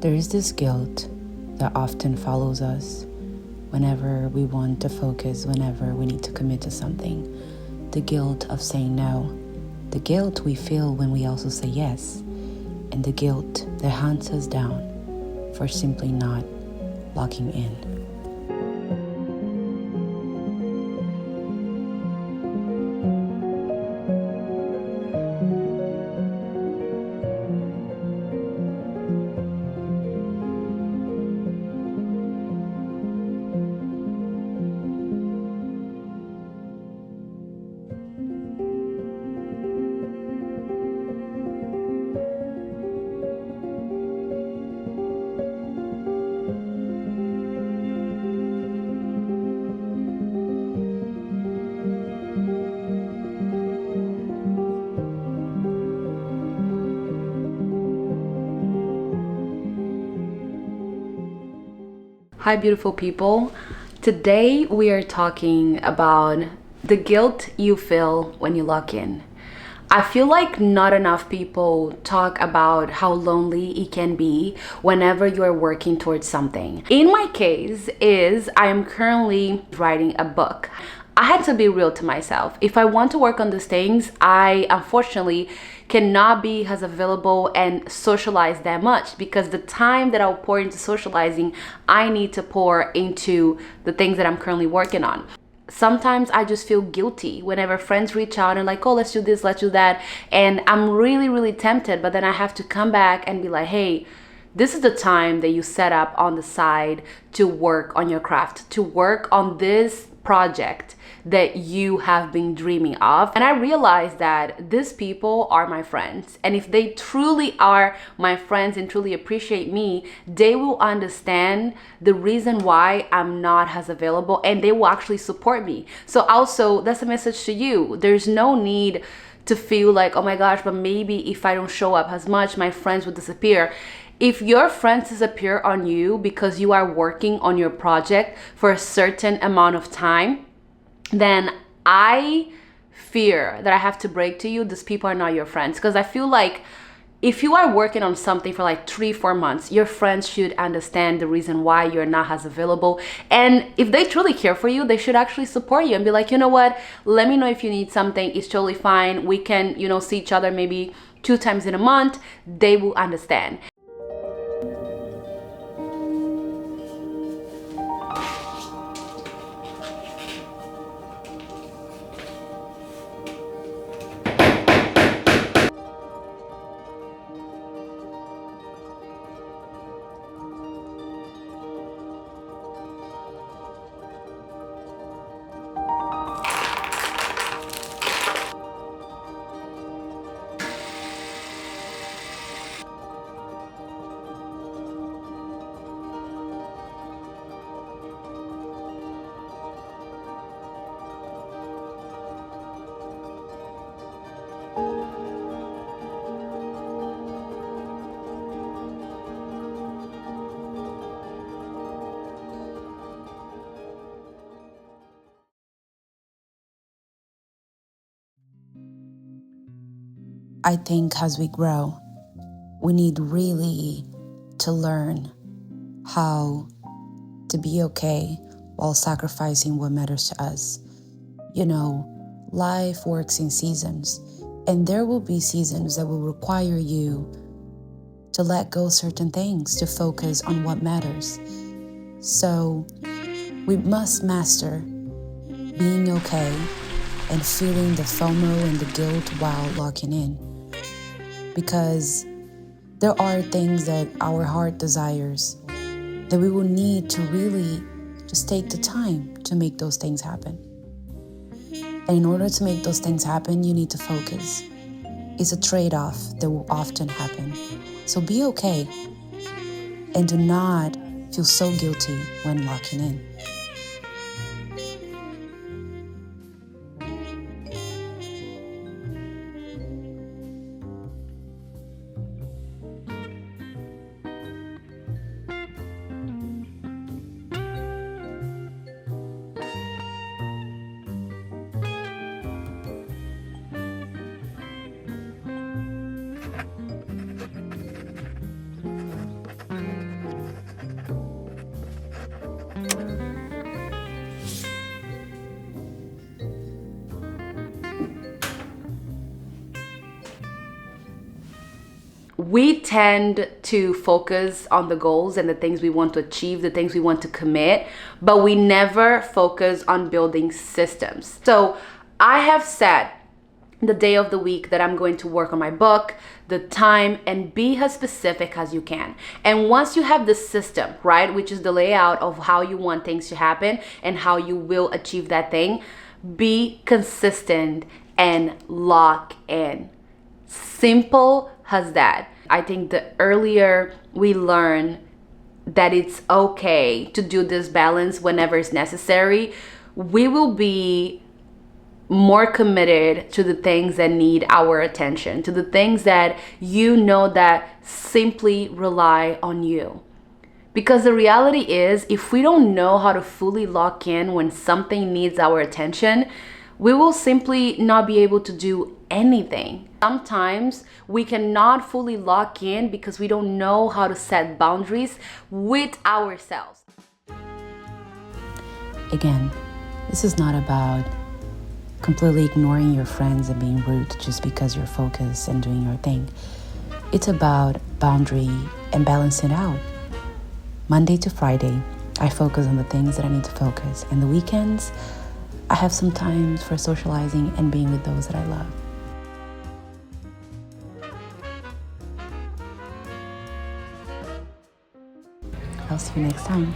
There is this guilt that often follows us whenever we want to focus, whenever we need to commit to something. The guilt of saying no, the guilt we feel when we also say yes, and the guilt that hunts us down for simply not locking in. Hi, beautiful people. Today we are talking about the guilt you feel when you lock in. I feel like not enough people talk about how lonely it can be whenever you're working towards something. In my case I am currently writing a book. I had to be real to myself. If I want to work on these things, I unfortunately cannot be as available and socialize that much, because the time that I'll pour into socializing, I need to pour into the things that I'm currently working on. Sometimes I just feel guilty whenever friends reach out and like, oh, let's do this, let's do that. And I'm really tempted, but then I have to come back and be like, hey, this is the time that you set up on the side to work on your craft, to work on this project that you have been dreaming of. And I realized that these people are my friends. And if they truly are my friends and truly appreciate me, they will understand the reason why I'm not as available, and they will actually support me. So also, that's a message to you. There's no need to feel like, oh my gosh, but maybe if I don't show up as much, my friends will disappear. If your friends disappear on you because you are working on your project for a certain amount of time, then I fear that I have to break to you, these people are not your friends. Because I feel like if you are working on something for like 3-4 months, your friends should understand the reason why you're not as available. And if they truly care for you, they should actually support you and be like, you know what, let me know if you need something. It's totally fine. We can, see each other maybe 2 times in a month. They will understand. I think as we grow, we need really to learn how to be okay while sacrificing what matters to us. Life works in seasons, and there will be seasons that will require you to let go certain things to focus on what matters. So we must master being okay and feeling the FOMO and the guilt while locking in. Because there are things that our heart desires that we will need to really just take the time to make those things happen. And in order to make those things happen, you need to focus. It's a trade-off that will often happen. So be okay and do not feel so guilty when locking in. we tend to focus on the goals and the things we want to achieve, the things we want to commit, but we never focus on building systems. So I have set the day of the week that I'm going to work on my book, the time, and be as specific as you can. And once you have the system, right, which is the layout of how you want things to happen and how you will achieve that thing, be consistent and lock in. Simple as that. I think the earlier we learn that it's okay to do this balance whenever it's necessary, we will be more committed to the things that need our attention, to the things that you know that simply rely on you. Because the reality is, if we don't know how to fully lock in when something needs our attention, we will simply not be able to do anything. Sometimes we cannot fully lock in because we don't know how to set boundaries with ourselves. Again, this is not about completely ignoring your friends and being rude just because you're focused and doing your thing. It's about boundary and balancing it out. Monday to Friday, I focus on the things that I need to focus. And the weekends, I have some time for socializing and being with those that I love. I'll see you next time.